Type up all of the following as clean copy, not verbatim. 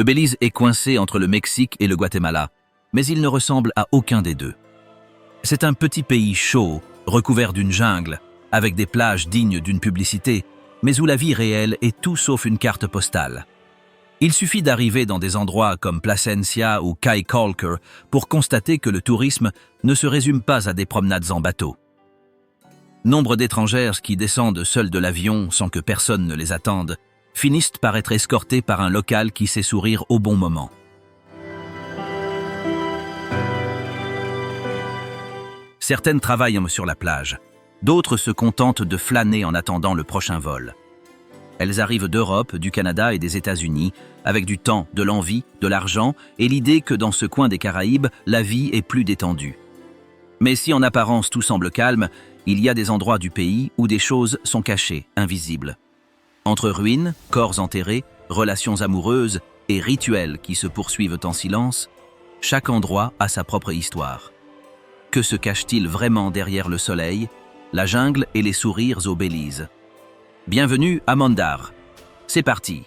Le Belize est coincé entre le Mexique et le Guatemala, mais il ne ressemble à aucun des deux. C'est un petit pays chaud, recouvert d'une jungle, avec des plages dignes d'une publicité, mais où la vie réelle est tout sauf une carte postale. Il suffit d'arriver dans des endroits comme Placencia ou Kai Colker pour constater que le tourisme ne se résume pas à des promenades en bateau. Nombre d'étrangères qui descendent seules de l'avion sans que personne ne les attende finissent par être escortées par un local qui sait sourire au bon moment. Certaines travaillent sur la plage, d'autres se contentent de flâner en attendant le prochain vol. Elles arrivent d'Europe, du Canada et des États-Unis, avec du temps, de l'envie, de l'argent et l'idée que dans ce coin des Caraïbes, la vie est plus détendue. Mais si en apparence tout semble calme, il y a des endroits du pays où des choses sont cachées, invisibles. Entre ruines, corps enterrés, relations amoureuses et rituels qui se poursuivent en silence, chaque endroit a sa propre histoire. Que se cache-t-il vraiment derrière le soleil, la jungle et les sourires au Belize? Bienvenue à Mandar. C'est parti.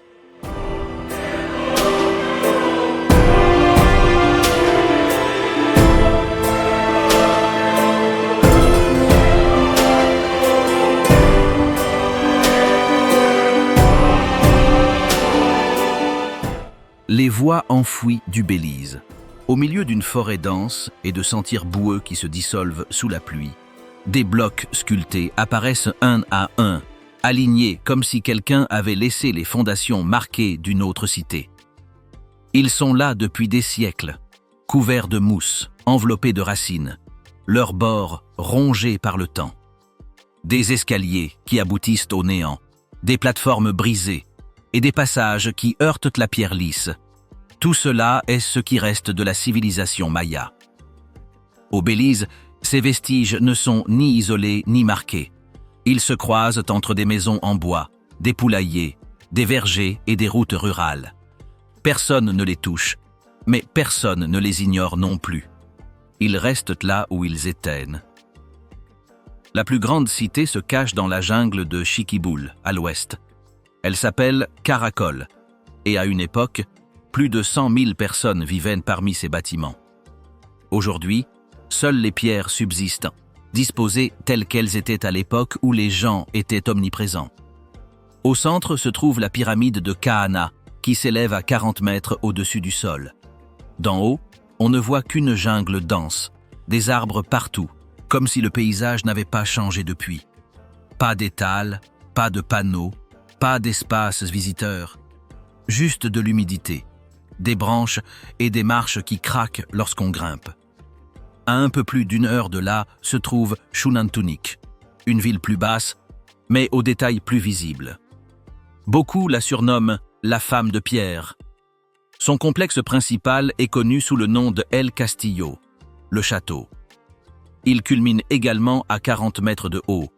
Les voies enfouies du Belize. Au milieu d'une forêt dense et de sentiers boueux qui se dissolvent sous la pluie, des blocs sculptés apparaissent un à un, alignés comme si quelqu'un avait laissé les fondations marquées d'une autre cité. Ils sont là depuis des siècles, couverts de mousse, enveloppés de racines, leurs bords rongés par le temps. Des escaliers qui aboutissent au néant, des plateformes brisées et des passages qui heurtent la pierre lisse. Tout cela est ce qui reste de la civilisation maya. Au Belize, ces vestiges ne sont ni isolés ni marqués. Ils se croisent entre des maisons en bois, des poulaillers, des vergers et des routes rurales. Personne ne les touche, mais personne ne les ignore non plus. Ils restent là où ils étaient. La plus grande cité se cache dans la jungle de Chiquiboul, à l'ouest. Elle s'appelle Caracol, et à une époque, plus de 100 000 personnes vivaient parmi ces bâtiments. Aujourd'hui, seules les pierres subsistent, disposées telles qu'elles étaient à l'époque où les gens étaient omniprésents. Au centre se trouve la pyramide de Kahana, qui s'élève à 40 mètres au-dessus du sol. D'en haut, on ne voit qu'une jungle dense, des arbres partout, comme si le paysage n'avait pas changé depuis. Pas d'étals, pas de panneaux, pas d'espace visiteur, juste de l'humidité, des branches et des marches qui craquent lorsqu'on grimpe. À un peu plus d'une heure de là se trouve Xunantunich, une ville plus basse, mais aux détails plus visibles. Beaucoup la surnomment la femme de pierre. Son complexe principal est connu sous le nom de El Castillo, le château. Il culmine également à 40 mètres de haut,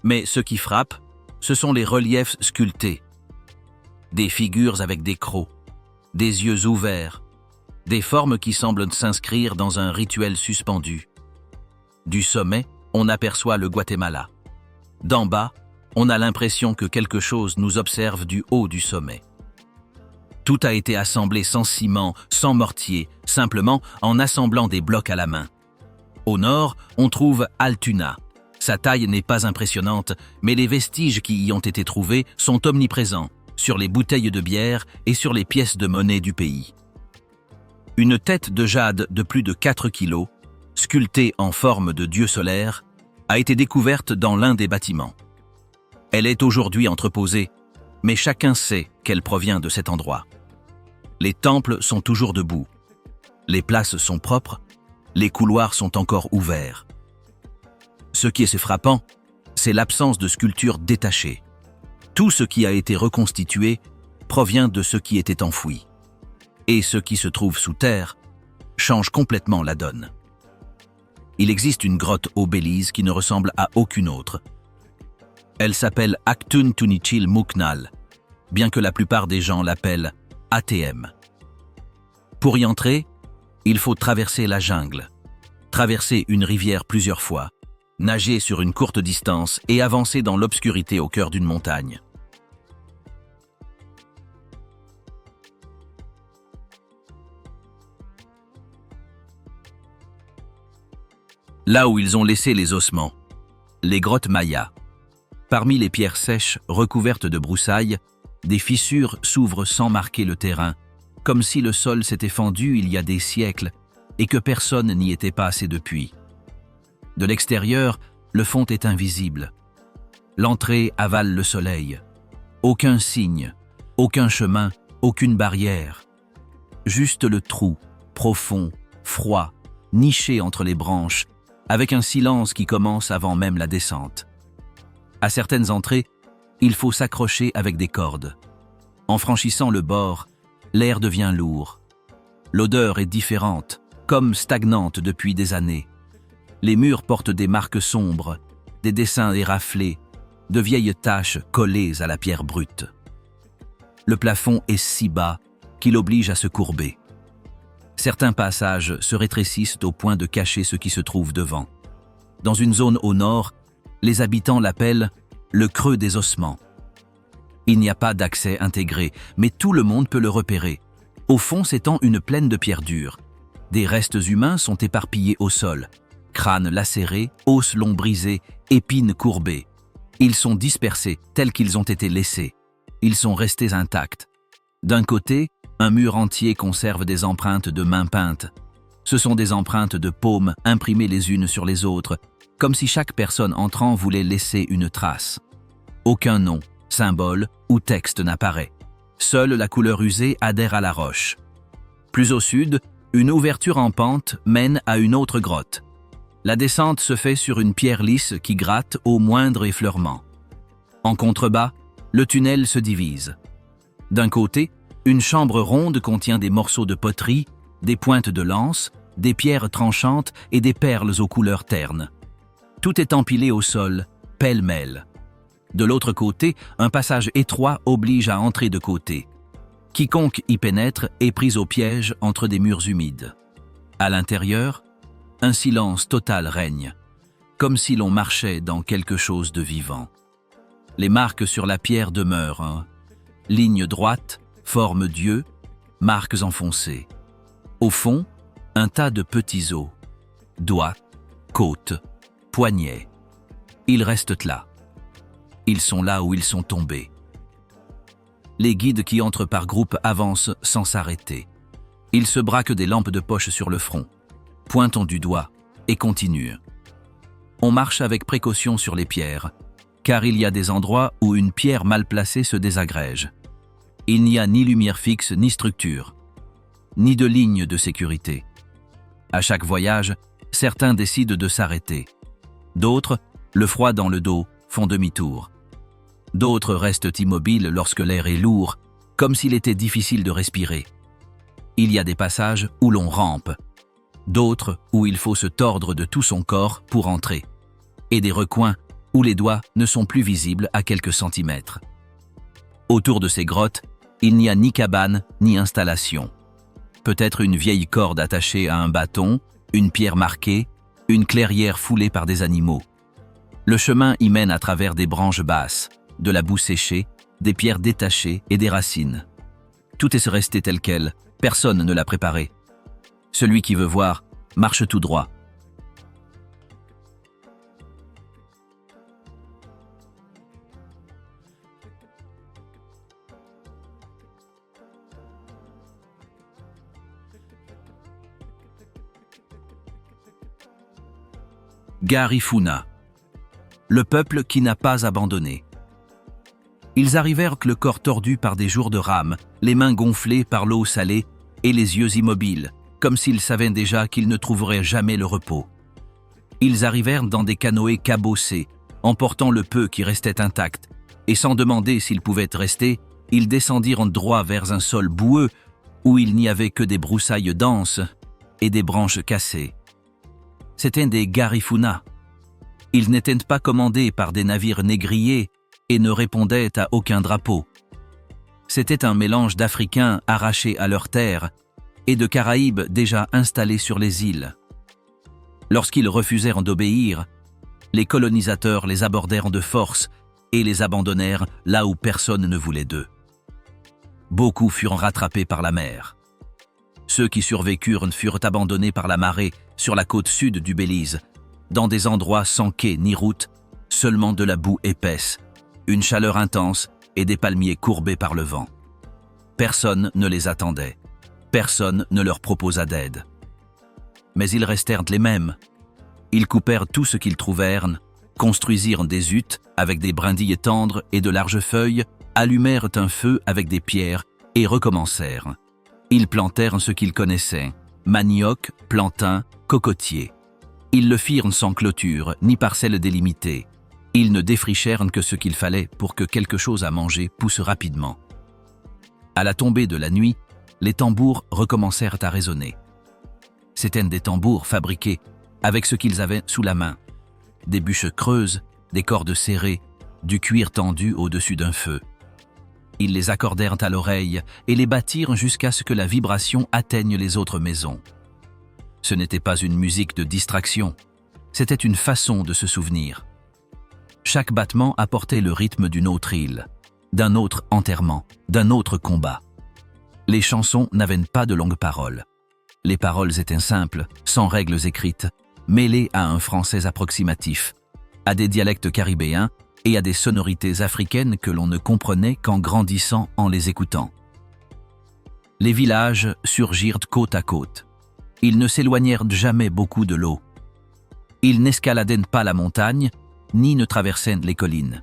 mais ce qui frappe, ce sont les reliefs sculptés. Des figures avec des crocs, des yeux ouverts, des formes qui semblent s'inscrire dans un rituel suspendu. Du sommet, on aperçoit le Guatemala. D'en bas, on a l'impression que quelque chose nous observe du haut du sommet. Tout a été assemblé sans ciment, sans mortier, simplement en assemblant des blocs à la main. Au nord, on trouve Altoona. Sa taille n'est pas impressionnante, mais les vestiges qui y ont été trouvés sont omniprésents, sur les bouteilles de bière et sur les pièces de monnaie du pays. Une tête de jade de plus de 4 kilos, sculptée en forme de dieu solaire, a été découverte dans l'un des bâtiments. Elle est aujourd'hui entreposée, mais chacun sait qu'elle provient de cet endroit. Les temples sont toujours debout. Les places sont propres, les couloirs sont encore ouverts. Ce qui est frappant, c'est l'absence de sculptures détachées. Tout ce qui a été reconstitué provient de ce qui était enfoui. Et ce qui se trouve sous terre change complètement la donne. Il existe une grotte au Belize qui ne ressemble à aucune autre. Elle s'appelle Aktun Tunichil Muknal, bien que la plupart des gens l'appellent ATM. Pour y entrer, il faut traverser la jungle, traverser une rivière plusieurs fois, nager sur une courte distance et avancer dans l'obscurité au cœur d'une montagne. là où ils ont laissé les ossements. Les grottes mayas. Parmi les pierres sèches recouvertes de broussailles, des fissures s'ouvrent sans marquer le terrain, comme si le sol s'était fendu il y a des siècles et que personne n'y était passé depuis. De l'extérieur, le fond est invisible. L'entrée avale le soleil. Aucun signe, aucun chemin, aucune barrière. Juste le trou, profond, froid, niché entre les branches, avec un silence qui commence avant même la descente. À certaines entrées, il faut s'accrocher avec des cordes. En franchissant le bord, l'air devient lourd. L'odeur est différente, comme stagnante depuis des années. Les murs portent des marques sombres, des dessins éraflés, de vieilles taches collées à la pierre brute. Le plafond est si bas qu'il oblige à se courber. Certains passages se rétrécissent au point de cacher ce qui se trouve devant. Dans une zone au nord, les habitants l'appellent le creux des ossements. Il n'y a pas d'accès intégré, mais tout le monde peut le repérer. Au fond s'étend une plaine de pierres dures. Des restes humains sont éparpillés au sol. Crânes lacérés, os longs brisés, épines courbées. Ils sont dispersés tels qu'ils ont été laissés. Ils sont restés intacts. D'un côté, un mur entier conserve des empreintes de mains peintes. Ce sont des empreintes de paumes imprimées les unes sur les autres, comme si chaque personne entrant voulait laisser une trace. Aucun nom, symbole ou texte n'apparaît. Seule la couleur usée adhère à la roche. Plus au sud, une ouverture en pente mène à une autre grotte. La descente se fait sur une pierre lisse qui gratte au moindre effleurement. En contrebas, le tunnel se divise. D'un côté, une chambre ronde contient des morceaux de poterie, des pointes de lance, des pierres tranchantes et des perles aux couleurs ternes. Tout est empilé au sol, pêle-mêle. De l'autre côté, un passage étroit oblige à entrer de côté. Quiconque y pénètre est pris au piège entre des murs humides. À l'intérieur, un silence total règne, comme si l'on marchait dans quelque chose de vivant. Les marques sur la pierre demeurent, lignes droites, forme d'yeux, marques enfoncées. Au fond, un tas de petits os, doigts, côtes, poignets. Ils restent là. Ils sont là où ils sont tombés. Les guides qui entrent par groupe avancent sans s'arrêter. Ils se braquent des lampes de poche sur le front, pointent du doigt et continuent. On marche avec précaution sur les pierres, car il y a des endroits où une pierre mal placée se désagrège. Il n'y a ni lumière fixe ni structure, ni de ligne de sécurité. À chaque voyage, certains décident de s'arrêter. D'autres, le froid dans le dos, font demi-tour. D'autres restent immobiles lorsque l'air est lourd, comme s'il était difficile de respirer. Il y a des passages où l'on rampe, d'autres où il faut se tordre de tout son corps pour entrer, et des recoins où les doigts ne sont plus visibles à quelques centimètres. Autour de ces grottes, il n'y a ni cabane ni installation. Peut-être une vieille corde attachée à un bâton, une pierre marquée, une clairière foulée par des animaux. Le chemin y mène à travers des branches basses, de la boue séchée, des pierres détachées et des racines. Tout est resté tel quel, personne ne l'a préparé. Celui qui veut voir, marche tout droit. Garifuna, le peuple qui n'a pas abandonné. Ils arrivèrent le corps tordu par des jours de rame, les mains gonflées par l'eau salée et les yeux immobiles, comme s'ils savaient déjà qu'ils ne trouveraient jamais le repos. Ils arrivèrent dans des canoës cabossés, emportant le peu qui restait intact, et sans demander s'ils pouvaient rester, ils descendirent droit vers un sol boueux où il n'y avait que des broussailles denses et des branches cassées. C'étaient des Garifuna. Ils n'étaient pas commandés par des navires négriers et ne répondaient à aucun drapeau. C'était un mélange d'Africains arrachés à leurs terres et de Caraïbes déjà installés sur les îles. Lorsqu'ils refusèrent d'obéir, les colonisateurs les abordèrent de force et les abandonnèrent là où personne ne voulait d'eux. Beaucoup furent rattrapés par la mer. Ceux qui survécurent furent abandonnés par la marée sur la côte sud du Belize, dans des endroits sans quai ni route, seulement de la boue épaisse, une chaleur intense et des palmiers courbés par le vent. Personne ne les attendait. Personne ne leur proposa d'aide. Mais ils restèrent les mêmes. Ils coupèrent tout ce qu'ils trouvèrent, construisirent des huttes avec des brindilles tendres et de larges feuilles, allumèrent un feu avec des pierres et recommencèrent. Ils plantèrent ce qu'ils connaissaient, manioc, plantain, cocotiers. Ils le firent sans clôture ni parcelles délimitées. Ils ne défrichèrent que ce qu'il fallait pour que quelque chose à manger pousse rapidement. À la tombée de la nuit, les tambours recommencèrent à résonner. C'étaient des tambours fabriqués avec ce qu'ils avaient sous la main. Des bûches creuses, des cordes serrées, du cuir tendu au-dessus d'un feu. Ils les accordèrent à l'oreille et les battirent jusqu'à ce que la vibration atteigne les autres maisons. Ce n'était pas une musique de distraction, c'était une façon de se souvenir. Chaque battement apportait le rythme d'une autre île, d'un autre enterrement, d'un autre combat. Les chansons n'avaient pas de longues paroles. Les paroles étaient simples, sans règles écrites, mêlées à un français approximatif, à des dialectes caribéens et à des sonorités africaines que l'on ne comprenait qu'en grandissant en les écoutant. Les villages surgirent côte à côte. Ils ne s'éloignèrent jamais beaucoup de l'eau. Ils n'escaladèrent pas la montagne, ni ne traversèrent les collines.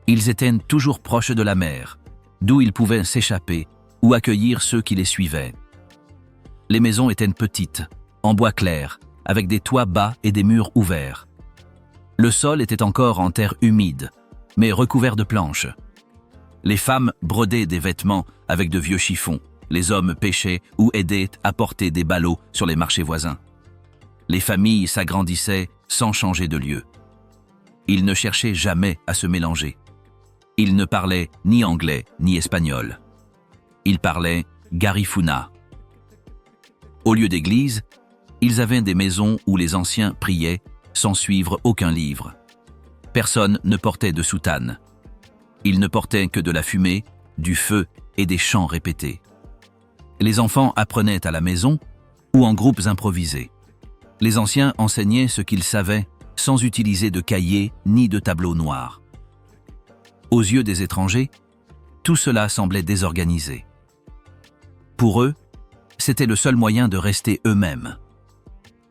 Ils étaient toujours proches de la mer, d'où ils pouvaient s'échapper ou accueillir ceux qui les suivaient. Les maisons étaient petites, en bois clair, avec des toits bas et des murs ouverts. Le sol était encore en terre humide, mais recouvert de planches. Les femmes brodaient des vêtements avec de vieux chiffons. Les hommes pêchaient ou aidaient à porter des ballots sur les marchés voisins. Les familles s'agrandissaient sans changer de lieu. Ils ne cherchaient jamais à se mélanger. Ils ne parlaient ni anglais ni espagnol. Ils parlaient Garifuna. Au lieu d'église, ils avaient des maisons où les anciens priaient sans suivre aucun livre. Personne ne portait de soutane. Ils ne portaient que de la fumée, du feu et des chants répétés. Les enfants apprenaient à la maison ou en groupes improvisés. Les anciens enseignaient ce qu'ils savaient sans utiliser de cahiers ni de tableaux noirs. Aux yeux des étrangers, tout cela semblait désorganisé. Pour eux, c'était le seul moyen de rester eux-mêmes.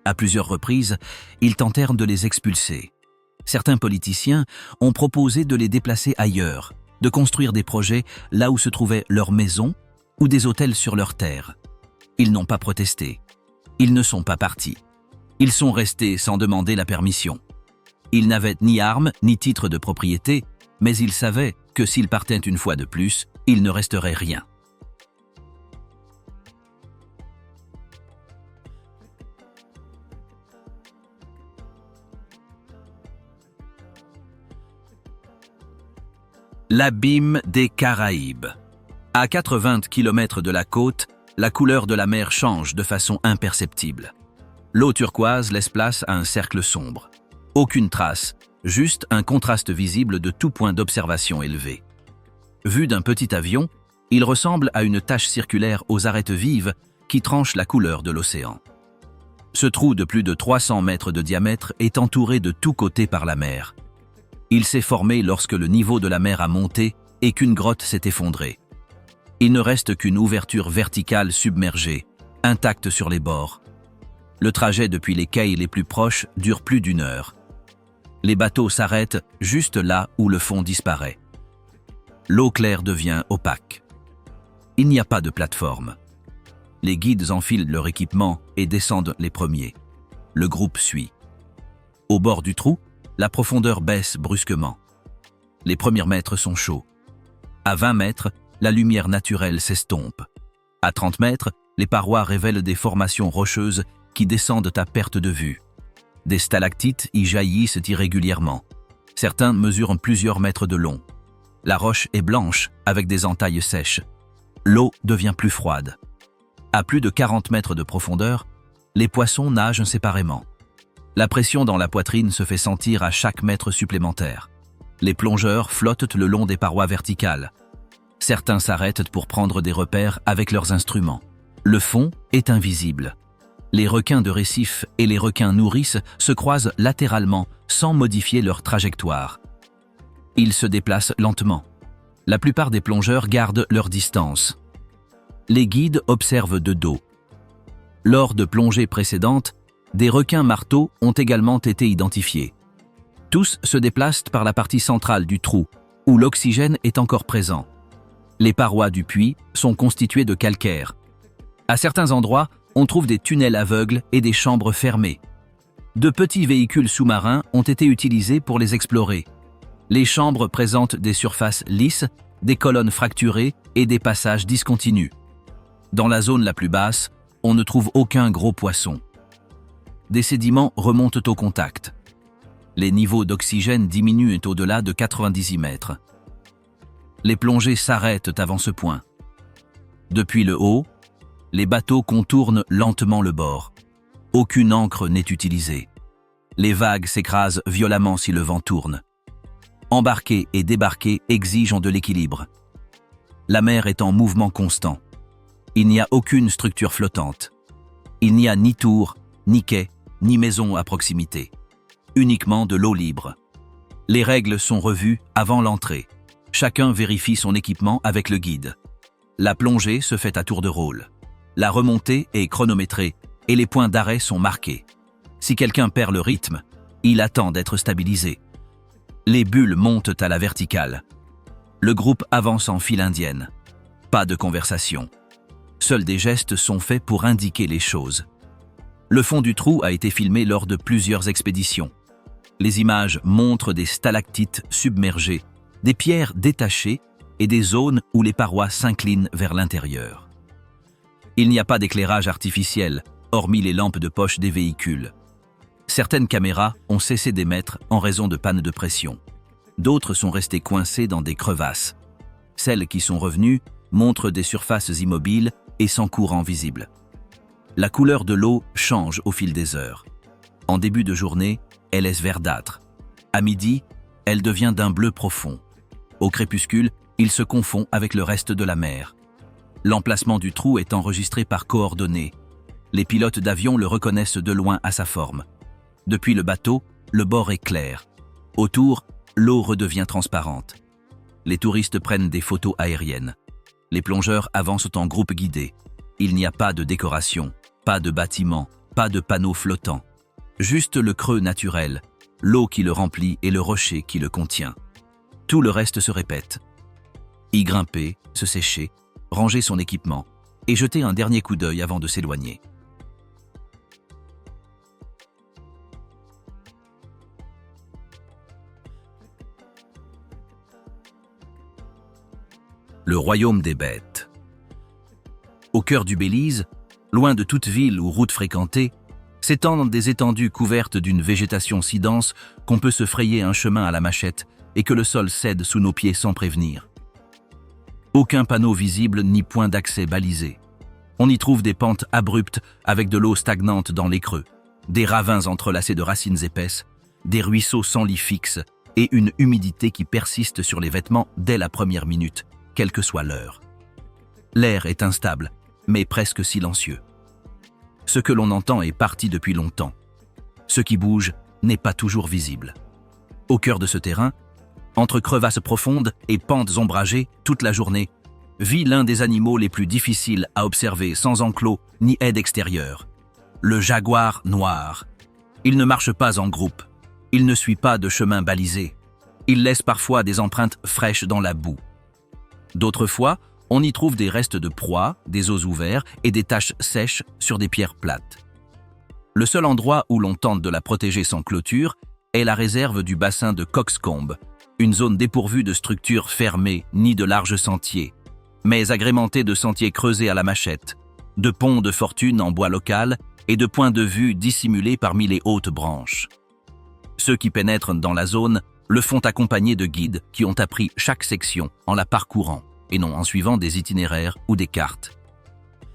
À plusieurs reprises, ils tentèrent de les expulser. Certains politiciens ont proposé de les déplacer ailleurs, de construire des projets là où se trouvait leur maison ou des hôtels sur leurs terres. Ils n'ont pas protesté. Ils ne sont pas partis. Ils sont restés sans demander la permission. Ils n'avaient ni armes ni titre de propriété, mais ils savaient que s'ils partaient une fois de plus, il ne resterait rien. L'abîme des Caraïbes. À 80 km de la côte, la couleur de la mer change de façon imperceptible. L'eau turquoise laisse place à un cercle sombre. Aucune trace, juste un contraste visible de tout point d'observation élevé. Vu d'un petit avion, il ressemble à une tache circulaire aux arêtes vives qui tranche la couleur de l'océan. Ce trou de plus de 300 mètres de diamètre est entouré de tous côtés par la mer. Il s'est formé lorsque le niveau de la mer a monté et qu'une grotte s'est effondrée. Il ne reste qu'une ouverture verticale submergée, intacte sur les bords. Le trajet depuis les quais les plus proches dure plus d'1 heure. Les bateaux s'arrêtent juste là où le fond disparaît. L'eau claire devient opaque. Il n'y a pas de plateforme. Les guides enfilent leur équipement et descendent les premiers. Le groupe suit. Au bord du trou, la profondeur baisse brusquement. Les premiers mètres sont chauds. À 20 mètres, la lumière naturelle s'estompe. À 30 mètres, les parois révèlent des formations rocheuses qui descendent à perte de vue. Des stalactites y jaillissent irrégulièrement. Certains mesurent plusieurs mètres de long. La roche est blanche avec des entailles sèches. L'eau devient plus froide. À plus de 40 mètres de profondeur, les poissons nagent séparément. La pression dans la poitrine se fait sentir à chaque mètre supplémentaire. Les plongeurs flottent le long des parois verticales. Certains s'arrêtent pour prendre des repères avec leurs instruments. Le fond est invisible. Les requins de récif et les requins nourrices se croisent latéralement sans modifier leur trajectoire. Ils se déplacent lentement. La plupart des plongeurs gardent leur distance. Les guides observent de dos. Lors de plongées précédentes, des requins marteaux ont également été identifiés. Tous se déplacent par la partie centrale du trou, où l'oxygène est encore présent. Les parois du puits sont constituées de calcaire. À certains endroits, on trouve des tunnels aveugles et des chambres fermées. De petits véhicules sous-marins ont été utilisés pour les explorer. Les chambres présentent des surfaces lisses, des colonnes fracturées et des passages discontinus. Dans la zone la plus basse, on ne trouve aucun gros poisson. Des sédiments remontent au contact. Les niveaux d'oxygène diminuent au-delà de 90 mètres. Les plongées s'arrêtent avant ce point. Depuis le haut, les bateaux contournent lentement le bord. Aucune ancre n'est utilisée. Les vagues s'écrasent violemment si le vent tourne. Embarquer et débarquer exigent de l'équilibre. La mer est en mouvement constant. Il n'y a aucune structure flottante. Il n'y a ni tour, ni quai, ni maison à proximité. Uniquement de l'eau libre. Les règles sont revues avant l'entrée. Chacun vérifie son équipement avec le guide. La plongée se fait à tour de rôle. La remontée est chronométrée et les points d'arrêt sont marqués. Si quelqu'un perd le rythme, il attend d'être stabilisé. Les bulles montent à la verticale. Le groupe avance en file indienne. Pas de conversation. Seuls des gestes sont faits pour indiquer les choses. Le fond du trou a été filmé lors de plusieurs expéditions. Les images montrent des stalactites submergées, des pierres détachées et des zones où les parois s'inclinent vers l'intérieur. Il n'y a pas d'éclairage artificiel, hormis les lampes de poche des véhicules. Certaines caméras ont cessé d'émettre en raison de panne de pression. D'autres sont restées coincées dans des crevasses. Celles qui sont revenues montrent des surfaces immobiles et sans courant visible. La couleur de l'eau change au fil des heures. En début de journée, elle est verdâtre. À midi, elle devient d'un bleu profond. Au crépuscule, il se confond avec le reste de la mer. L'emplacement du trou est enregistré par coordonnées. Les pilotes d'avion le reconnaissent de loin à sa forme. Depuis le bateau, le bord est clair. Autour, l'eau redevient transparente. Les touristes prennent des photos aériennes. Les plongeurs avancent en groupe guidé. Il n'y a pas de décoration, pas de bâtiment, pas de panneaux flottants. Juste le creux naturel, l'eau qui le remplit et le rocher qui le contient. Tout le reste se répète. Y grimper, se sécher, ranger son équipement et jeter un dernier coup d'œil avant de s'éloigner. Le royaume des bêtes. Au cœur du Belize, loin de toute ville ou route fréquentée, s'étendent des étendues couvertes d'une végétation si dense qu'on peut se frayer un chemin à la machette et que le sol cède sous nos pieds sans prévenir. Aucun panneau visible ni point d'accès balisé. On y trouve des pentes abruptes avec de l'eau stagnante dans les creux, des ravins entrelacés de racines épaisses, des ruisseaux sans lit fixe et une humidité qui persiste sur les vêtements dès la première minute, quelle que soit l'heure. L'air est instable, mais presque silencieux. Ce que l'on entend est parti depuis longtemps. Ce qui bouge n'est pas toujours visible. Au cœur de ce terrain, entre crevasses profondes et pentes ombragées toute la journée, vit l'un des animaux les plus difficiles à observer sans enclos ni aide extérieure. Le jaguar noir. Il ne marche pas en groupe. Il ne suit pas de chemin balisé. Il laisse parfois des empreintes fraîches dans la boue. D'autres fois, on y trouve des restes de proie, des os ouverts et des taches sèches sur des pierres plates. Le seul endroit où l'on tente de la protéger sans clôture est la réserve du bassin de Coxcomb, une zone dépourvue de structures fermées ni de larges sentiers, mais agrémentée de sentiers creusés à la machette, de ponts de fortune en bois local et de points de vue dissimulés parmi les hautes branches. Ceux qui pénètrent dans la zone le font accompagner de guides qui ont appris chaque section en la parcourant et non en suivant des itinéraires ou des cartes.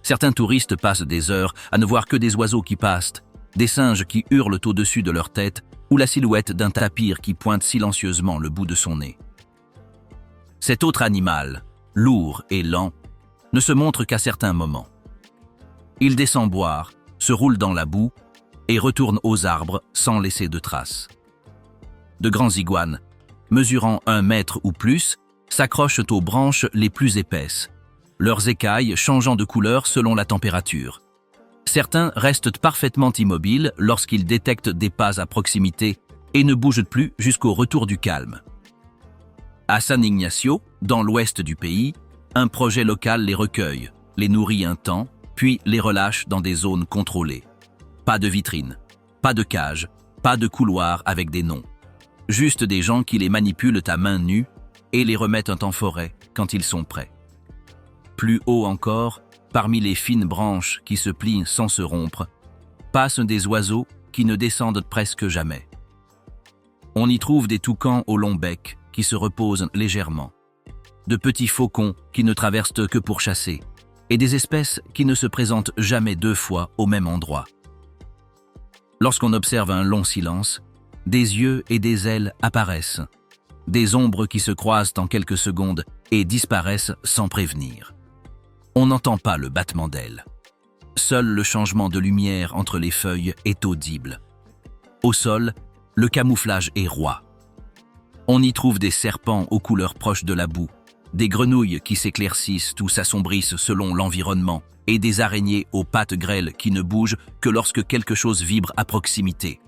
Certains touristes passent des heures à ne voir que des oiseaux qui passent, des singes qui hurlent au-dessus de leur tête ou la silhouette d'un tapir qui pointe silencieusement le bout de son nez. Cet autre animal, lourd et lent, ne se montre qu'à certains moments. Il descend boire, se roulent dans la boue et retournent aux arbres sans laisser de traces. De grands iguanes, mesurant 1 mètre ou plus, s'accrochent aux branches les plus épaisses, leurs écailles changeant de couleur selon la température. Certains restent parfaitement immobiles lorsqu'ils détectent des pas à proximité et ne bougent plus jusqu'au retour du calme. À San Ignacio, dans l'ouest du pays, un projet local les recueille, les nourrit un temps, puis les relâche dans des zones contrôlées. Pas de vitrine, pas de cage, pas de couloir avec des noms. Juste des gens qui les manipulent à main nue et les remettent en forêt quand ils sont prêts. Plus haut encore, parmi les fines branches qui se plient sans se rompre, passent des oiseaux qui ne descendent presque jamais. On y trouve des toucans au long bec qui se reposent légèrement, de petits faucons qui ne traversent que pour chasser, et des espèces qui ne se présentent jamais 2 fois au même endroit. Lorsqu'on observe un long silence, des yeux et des ailes apparaissent, des ombres qui se croisent en quelques secondes et disparaissent sans prévenir. On n'entend pas le battement d'ailes. Seul le changement de lumière entre les feuilles est audible. Au sol, le camouflage est roi. On y trouve des serpents aux couleurs proches de la boue, des grenouilles qui s'éclaircissent ou s'assombrissent selon l'environnement, et des araignées aux pattes grêles qui ne bougent que lorsque quelque chose vibre à proximité.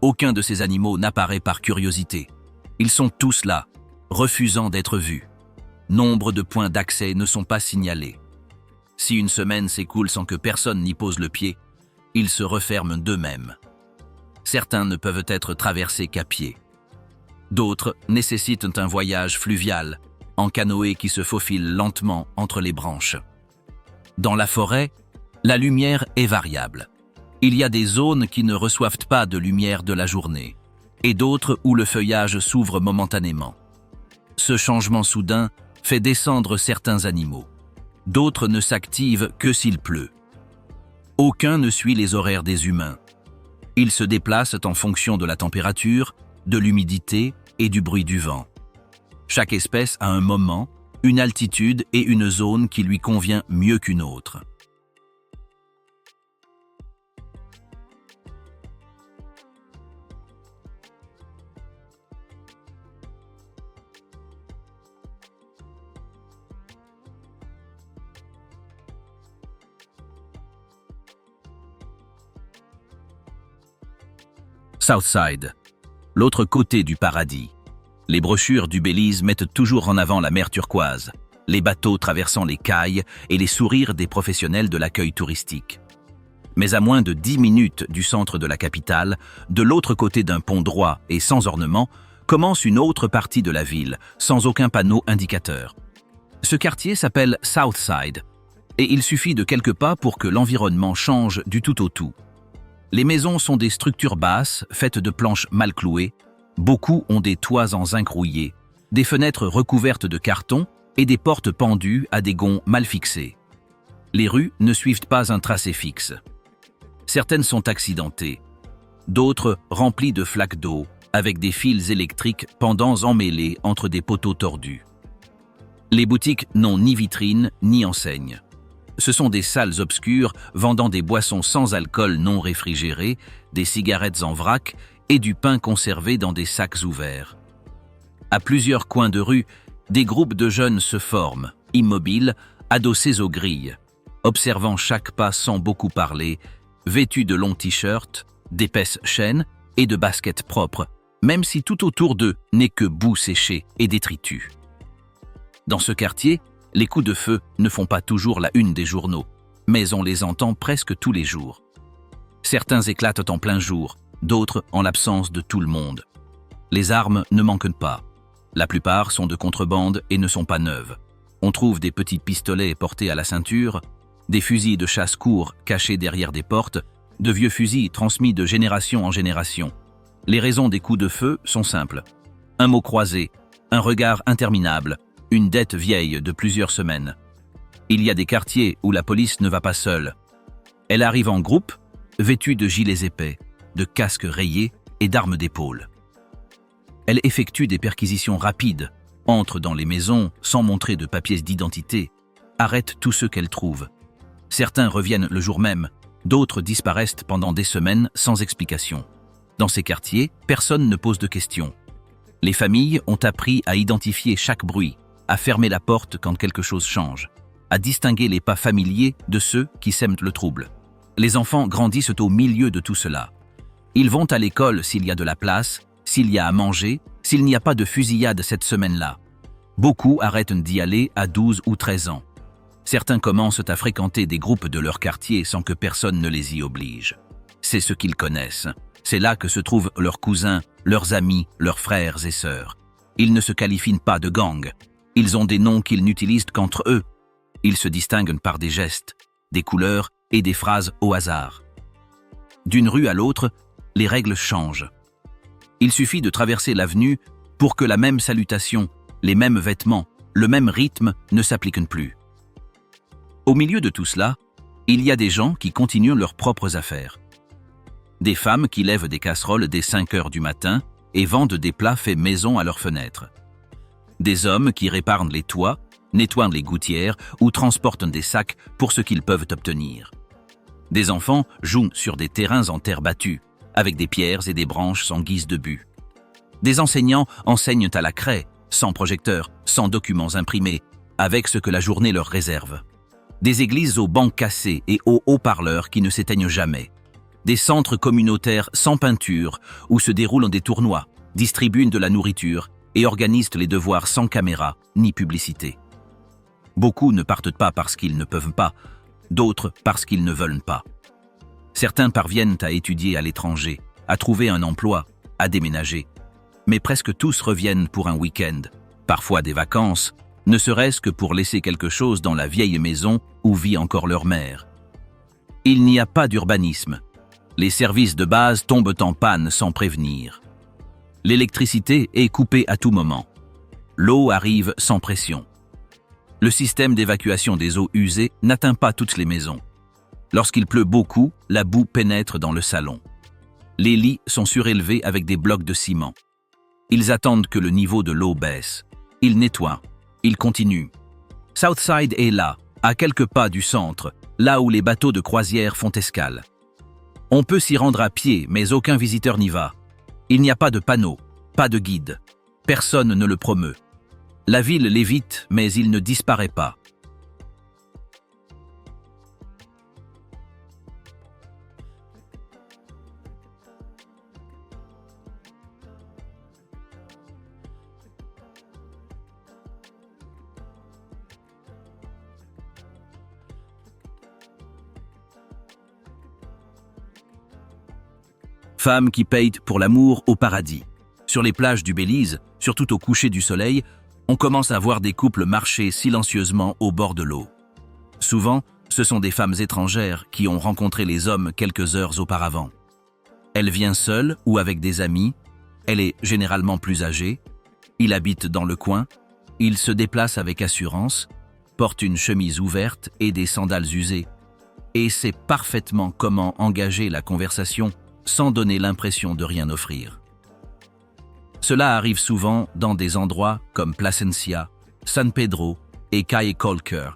Aucun de ces animaux n'apparaît par curiosité. Ils sont tous là, refusant d'être vus. Nombre de points d'accès ne sont pas signalés. Si une semaine s'écoule sans que personne n'y pose le pied, ils se referment d'eux-mêmes. Certains ne peuvent être traversés qu'à pied. D'autres nécessitent un voyage fluvial, en canoë qui se faufile lentement entre les branches. Dans la forêt, la lumière est variable. Il y a des zones qui ne reçoivent pas de lumière de la journée, et d'autres où le feuillage s'ouvre momentanément. Ce changement soudain fait descendre certains animaux. D'autres ne s'activent que s'il pleut. Aucun ne suit les horaires des humains. Ils se déplacent en fonction de la température, de l'humidité et du bruit du vent. Chaque espèce a un moment, une altitude et une zone qui lui convient mieux qu'une autre. Southside, l'autre côté du paradis. Les brochures du Belize mettent toujours en avant la mer turquoise, les bateaux traversant les cailles et les sourires des professionnels de l'accueil touristique. Mais à moins de 10 minutes du centre de la capitale, de l'autre côté d'un pont droit et sans ornement, commence une autre partie de la ville, sans aucun panneau indicateur. Ce quartier s'appelle Southside, et il suffit de quelques pas pour que l'environnement change du tout au tout. Les maisons sont des structures basses, faites de planches mal clouées. Beaucoup ont des toits en zinc rouillé, des fenêtres recouvertes de carton et des portes pendues à des gonds mal fixés. Les rues ne suivent pas un tracé fixe. Certaines sont accidentées, d'autres remplies de flaques d'eau, avec des fils électriques pendants emmêlés entre des poteaux tordus. Les boutiques n'ont ni vitrine ni enseigne. Ce sont des salles obscures vendant des boissons sans alcool non réfrigérées, des cigarettes en vrac et du pain conservé dans des sacs ouverts. À plusieurs coins de rue, des groupes de jeunes se forment, immobiles, adossés aux grilles, observant chaque pas sans beaucoup parler, vêtus de longs t-shirts, d'épaisses chaînes et de baskets propres, même si tout autour d'eux n'est que boue séchée et détritus. Dans ce quartier, les coups de feu ne font pas toujours la une des journaux, mais on les entend presque tous les jours. Certains éclatent en plein jour, d'autres en l'absence de tout le monde. Les armes ne manquent pas. La plupart sont de contrebande et ne sont pas neuves. On trouve des petits pistolets portés à la ceinture, des fusils de chasse courts cachés derrière des portes, de vieux fusils transmis de génération en génération. Les raisons des coups de feu sont simples. Un mot croisé, un regard interminable, une dette vieille de plusieurs semaines. Il y a des quartiers où la police ne va pas seule. Elle arrive en groupe, vêtue de gilets épais, de casques rayés et d'armes d'épaule. Elle effectue des perquisitions rapides, entre dans les maisons sans montrer de papiers d'identité, arrête tous ceux qu'elle trouve. Certains reviennent le jour même, D'autres disparaissent pendant des semaines sans explication. Dans ces quartiers, personne ne pose de questions. Les familles ont appris à identifier chaque bruit, à fermer la porte quand quelque chose change, à distinguer les pas familiers de ceux qui sèment le trouble. Les enfants grandissent au milieu de tout cela. Ils vont à l'école s'il y a de la place, s'il y a à manger, s'il n'y a pas de fusillade cette semaine-là. Beaucoup arrêtent d'y aller à 12 ou 13 ans. Certains commencent à fréquenter des groupes de leur quartier sans que personne ne les y oblige. C'est ce qu'ils connaissent. C'est là que se trouvent leurs cousins, leurs amis, leurs frères et sœurs. Ils ne se qualifient pas de gang. Ils ont des noms qu'ils n'utilisent qu'entre eux. Ils se distinguent par des gestes, des couleurs et des phrases au hasard. D'une rue à l'autre, les règles changent. Il suffit de traverser l'avenue pour que la même salutation, les mêmes vêtements, le même rythme ne s'appliquent plus. Au milieu de tout cela, il y a des gens qui continuent leurs propres affaires. Des femmes qui lèvent des casseroles dès 5 heures du matin et vendent des plats faits maison à leurs fenêtres. Des hommes qui réparent les toits, nettoient les gouttières ou transportent des sacs pour ce qu'ils peuvent obtenir. Des enfants jouent sur des terrains en terre battue, avec des pierres et des branches sans guise de but. Des enseignants enseignent à la craie, sans projecteur, sans documents imprimés, avec ce que la journée leur réserve. Des églises aux bancs cassés et aux haut-parleurs qui ne s'éteignent jamais. Des centres communautaires sans peinture où se déroulent des tournois, distribuent de la nourriture et organisent les devoirs sans caméra ni publicité. Beaucoup ne partent pas parce qu'ils ne peuvent pas, d'autres parce qu'ils ne veulent pas. Certains parviennent à étudier à l'étranger, à trouver un emploi, à déménager. Mais presque tous reviennent pour un week-end, parfois des vacances, ne serait-ce que pour laisser quelque chose dans la vieille maison où vit encore leur mère. Il n'y a pas d'urbanisme. Les services de base tombent en panne sans prévenir. L'électricité est coupée à tout moment. L'eau arrive sans pression. Le système d'évacuation des eaux usées n'atteint pas toutes les maisons. Lorsqu'il pleut beaucoup, la boue pénètre dans le salon. Les lits sont surélevés avec des blocs de ciment. Ils attendent que le niveau de l'eau baisse. Ils nettoient. Ils continuent. Southside est là, à quelques pas du centre, là où les bateaux de croisière font escale. On peut s'y rendre à pied, mais aucun visiteur n'y va. Il n'y a pas de panneau, pas de guide. Personne ne le promeut. La ville l'évite, mais il ne disparaît pas. Femmes qui payent pour l'amour au paradis. Sur les plages du Belize, surtout au coucher du soleil, on commence à voir des couples marcher silencieusement au bord de l'eau. Souvent, ce sont des femmes étrangères qui ont rencontré les hommes quelques heures auparavant. Elle vient seule ou avec des amis, elle est généralement plus âgée, il habite dans le coin, il se déplace avec assurance, porte une chemise ouverte et des sandales usées, et sait parfaitement comment engager la conversation sans donner l'impression de rien offrir. Cela arrive souvent dans des endroits comme Placencia, San Pedro et Caye Caulker,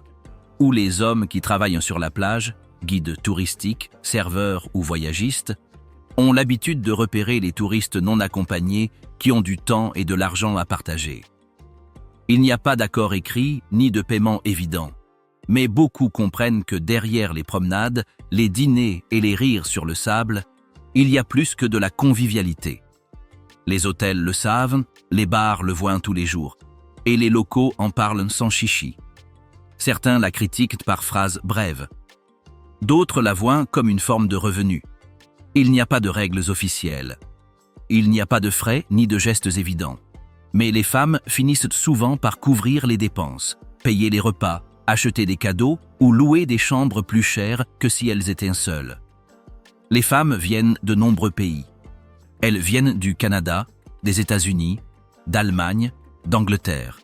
où les hommes qui travaillent sur la plage, guides touristiques, serveurs ou voyagistes, ont l'habitude de repérer les touristes non accompagnés qui ont du temps et de l'argent à partager. Il n'y a pas d'accord écrit ni de paiement évident, mais beaucoup comprennent que derrière les promenades, les dîners et les rires sur le sable, il y a plus que de la convivialité. Les hôtels le savent, les bars le voient tous les jours, et les locaux en parlent sans chichi. Certains la critiquent par phrases brèves. D'autres la voient comme une forme de revenu. Il n'y a pas de règles officielles. Il n'y a pas de frais ni de gestes évidents. Mais les femmes finissent souvent par couvrir les dépenses, payer les repas, acheter des cadeaux ou louer des chambres plus chères que si elles étaient seules. Les femmes viennent de nombreux pays. Elles viennent du Canada, des États-Unis, d'Allemagne, d'Angleterre.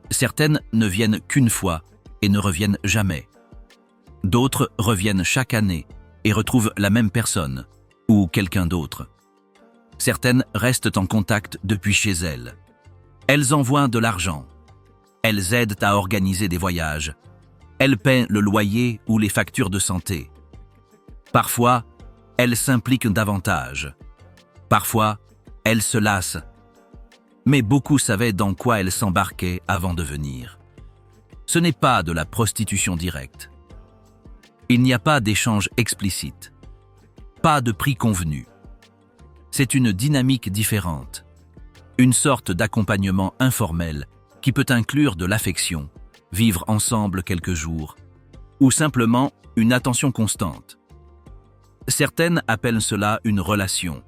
Certaines ne viennent qu'une fois et ne reviennent jamais. D'autres reviennent chaque année et retrouvent la même personne ou quelqu'un d'autre. Certaines restent en contact depuis chez elles. Elles envoient de l'argent. Elles aident à organiser des voyages. Elles paient le loyer ou les factures de santé. Parfois, elles s'impliquent davantage. Parfois, elles se lassent. Mais beaucoup savaient dans quoi elles s'embarquaient avant de venir. Ce n'est pas de la prostitution directe. Il n'y a pas d'échange explicite. Pas de prix convenu. C'est une dynamique différente. Une sorte d'accompagnement informel qui peut inclure de l'affection, vivre ensemble quelques jours, ou simplement une attention constante. Certaines appellent cela une relation.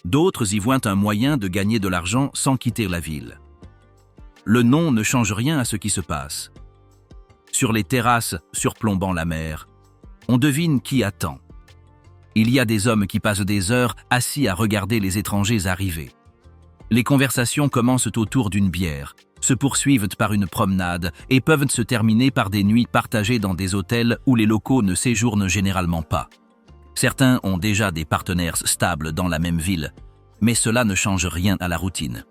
D'autres y voient un moyen de gagner de l'argent sans quitter la ville. Le nom ne change rien à ce qui se passe. Sur les terrasses surplombant la mer, on devine qui attend. Il y a des hommes qui passent des heures assis à regarder les étrangers arriver. Les conversations commencent autour d'une bière, se poursuivent par une promenade et peuvent se terminer par des nuits partagées dans des hôtels où les locaux ne séjournent généralement pas. Certains ont déjà des partenaires stables dans la même ville, mais cela ne change rien à la routine.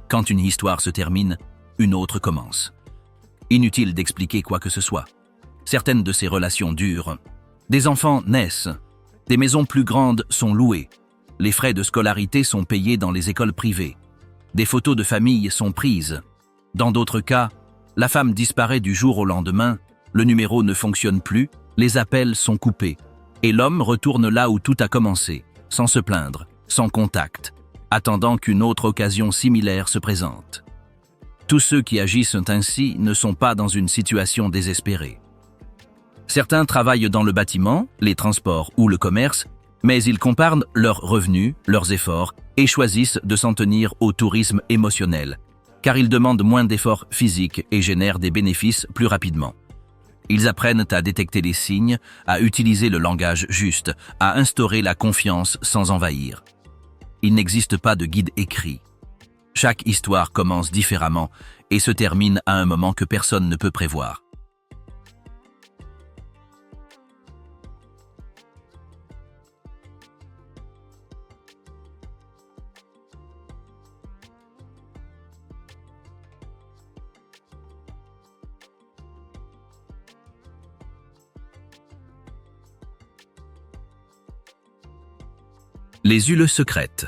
Quand une histoire se termine, une autre commence. Inutile d'expliquer quoi que ce soit. Certaines de ces relations durent. Des enfants naissent. Des maisons plus grandes sont louées. Les frais de scolarité sont payés dans les écoles privées. Des photos de famille sont prises. Dans d'autres cas, la femme disparaît du jour au lendemain, le numéro ne fonctionne plus, les appels sont coupés. Et l'homme retourne là où tout a commencé, sans se plaindre, sans contact, attendant qu'une autre occasion similaire se présente. Tous ceux qui agissent ainsi ne sont pas dans une situation désespérée. Certains travaillent dans le bâtiment, les transports ou le commerce, mais ils comparent leurs revenus, leurs efforts et choisissent de s'en tenir au tourisme émotionnel, car ils demandent moins d'efforts physiques et génèrent des bénéfices plus rapidement. Ils apprennent à détecter les signes, à utiliser le langage juste, à instaurer la confiance sans envahir. Il n'existe pas de guide écrit. Chaque histoire commence différemment et se termine à un moment que personne ne peut prévoir. Les îles secrètes.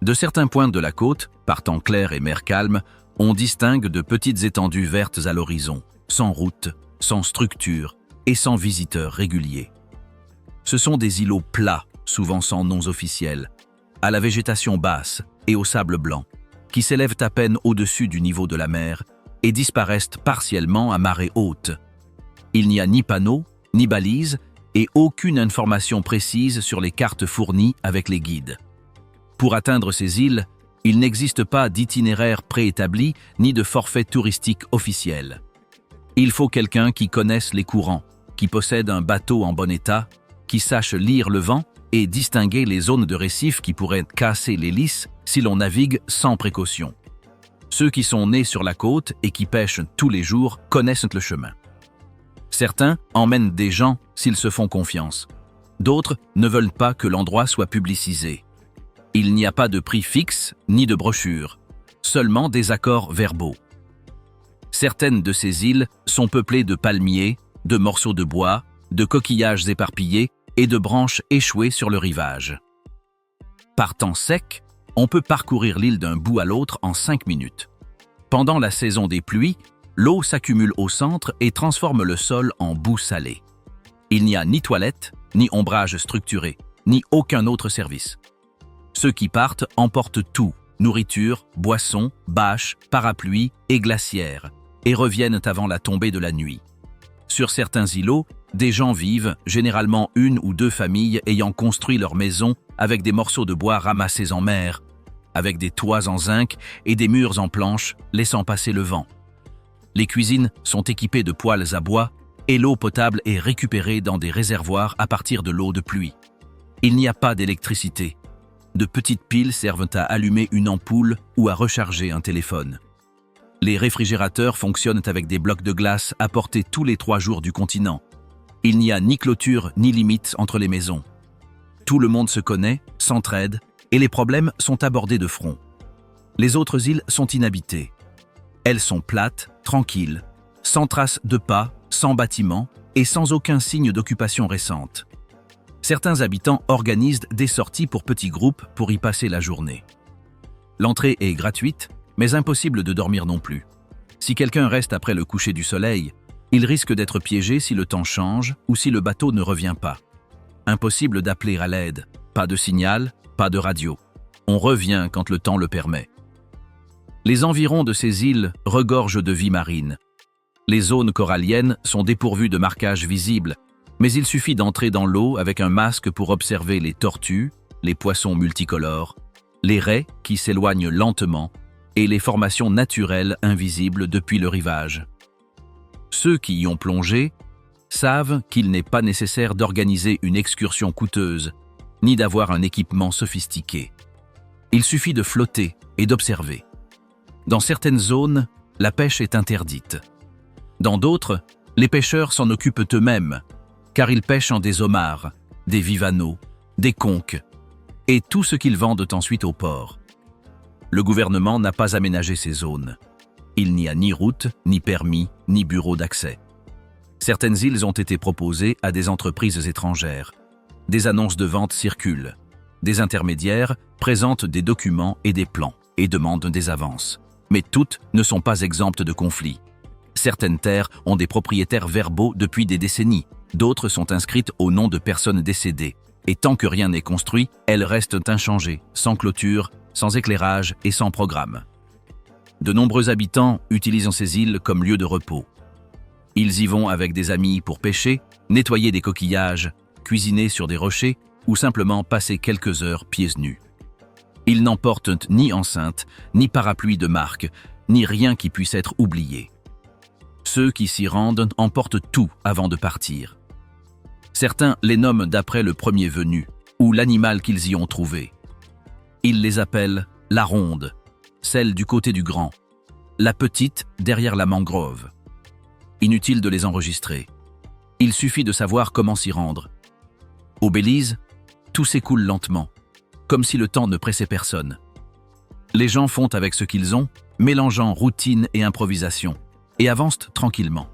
De certains points de la côte, par temps clair et mer calme, on distingue de petites étendues vertes à l'horizon, sans route, sans structure et sans visiteurs réguliers. Ce sont des îlots plats, souvent sans noms officiels, à la végétation basse et au sable blanc, qui s'élèvent à peine au-dessus du niveau de la mer et disparaissent partiellement à marée haute. Il n'y a ni panneaux, ni balises, et aucune information précise sur les cartes fournies avec les guides. Pour atteindre ces îles, il n'existe pas d'itinéraire préétabli ni de forfait touristique officiel. Il faut quelqu'un qui connaisse les courants, qui possède un bateau en bon état, qui sache lire le vent et distinguer les zones de récifs qui pourraient casser l'hélice si l'on navigue sans précaution. Ceux qui sont nés sur la côte et qui pêchent tous les jours connaissent le chemin. Certains emmènent des gens s'ils se font confiance. D'autres ne veulent pas que l'endroit soit publicisé. Il n'y a pas de prix fixe ni de brochure, seulement des accords verbaux. Certaines de ces îles sont peuplées de palmiers, de morceaux de bois, de coquillages éparpillés et de branches échouées sur le rivage. Par temps sec, on peut parcourir l'île d'un bout à l'autre en 5 minutes. Pendant la saison des pluies, l'eau s'accumule au centre et transforme le sol en boue salée. Il n'y a ni toilette, ni ombrage structuré, ni aucun autre service. Ceux qui partent emportent tout, nourriture, boissons, bâches, parapluies et glacières, et reviennent avant la tombée de la nuit. Sur certains îlots, des gens vivent, généralement 1 ou 2 familles ayant construit leur maison avec des morceaux de bois ramassés en mer, avec des toits en zinc et des murs en planches, laissant passer le vent. Les cuisines sont équipées de poêles à bois et l'eau potable est récupérée dans des réservoirs à partir de l'eau de pluie. Il n'y a pas d'électricité. De petites piles servent à allumer une ampoule ou à recharger un téléphone. Les réfrigérateurs fonctionnent avec des blocs de glace apportés tous les 3 jours du continent. Il n'y a ni clôture ni limite entre les maisons. Tout le monde se connaît, s'entraide et les problèmes sont abordés de front. Les autres îles sont inhabitées. Elles sont plates, tranquilles, sans traces de pas, sans bâtiments et sans aucun signe d'occupation récente. Certains habitants organisent des sorties pour petits groupes pour y passer la journée. L'entrée est gratuite, mais impossible de dormir non plus. Si quelqu'un reste après le coucher du soleil, il risque d'être piégé si le temps change ou si le bateau ne revient pas. Impossible d'appeler à l'aide, pas de signal, pas de radio. On revient quand le temps le permet. Les environs de ces îles regorgent de vie marine. Les zones coralliennes sont dépourvues de marquages visibles, mais il suffit d'entrer dans l'eau avec un masque pour observer les tortues, les poissons multicolores, les raies qui s'éloignent lentement et les formations naturelles invisibles depuis le rivage. Ceux qui y ont plongé savent qu'il n'est pas nécessaire d'organiser une excursion coûteuse, ni d'avoir un équipement sophistiqué. Il suffit de flotter et d'observer. Dans certaines zones, la pêche est interdite. Dans d'autres, les pêcheurs s'en occupent eux-mêmes, car ils pêchent en des homards, des vivaneaux, des conques, et tout ce qu'ils vendent ensuite au port. Le gouvernement n'a pas aménagé ces zones. Il n'y a ni route, ni permis, ni bureau d'accès. Certaines îles ont été proposées à des entreprises étrangères. Des annonces de vente circulent. Des intermédiaires présentent des documents et des plans et demandent des avances. Mais toutes ne sont pas exemptes de conflits. Certaines terres ont des propriétaires verbaux depuis des décennies, d'autres sont inscrites au nom de personnes décédées. Et tant que rien n'est construit, elles restent inchangées, sans clôture, sans éclairage et sans programme. De nombreux habitants utilisent ces îles comme lieu de repos. Ils y vont avec des amis pour pêcher, nettoyer des coquillages, cuisiner sur des rochers ou simplement passer quelques heures pieds nus. Ils n'emportent ni enceinte, ni parapluie de marque, ni rien qui puisse être oublié. Ceux qui s'y rendent emportent tout avant de partir. Certains les nomment d'après le premier venu ou l'animal qu'ils y ont trouvé. Ils les appellent la ronde, celle du côté du grand, la petite derrière la mangrove. Inutile de les enregistrer. Il suffit de savoir comment s'y rendre. Au Belize, tout s'écoule lentement, comme si le temps ne pressait personne. Les gens font avec ce qu'ils ont, mélangeant routine et improvisation, et avancent tranquillement.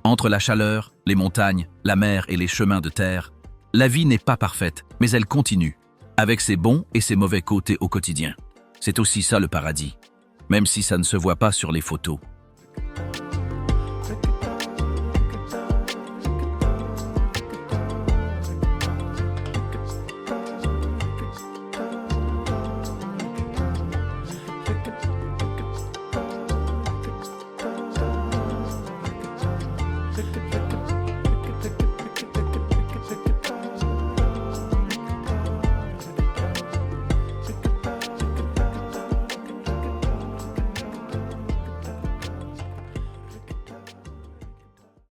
Entre la chaleur, les montagnes, la mer et les chemins de terre, la vie n'est pas parfaite, mais elle continue, avec ses bons et ses mauvais côtés au quotidien. C'est aussi ça le paradis, même si ça ne se voit pas sur les photos. Look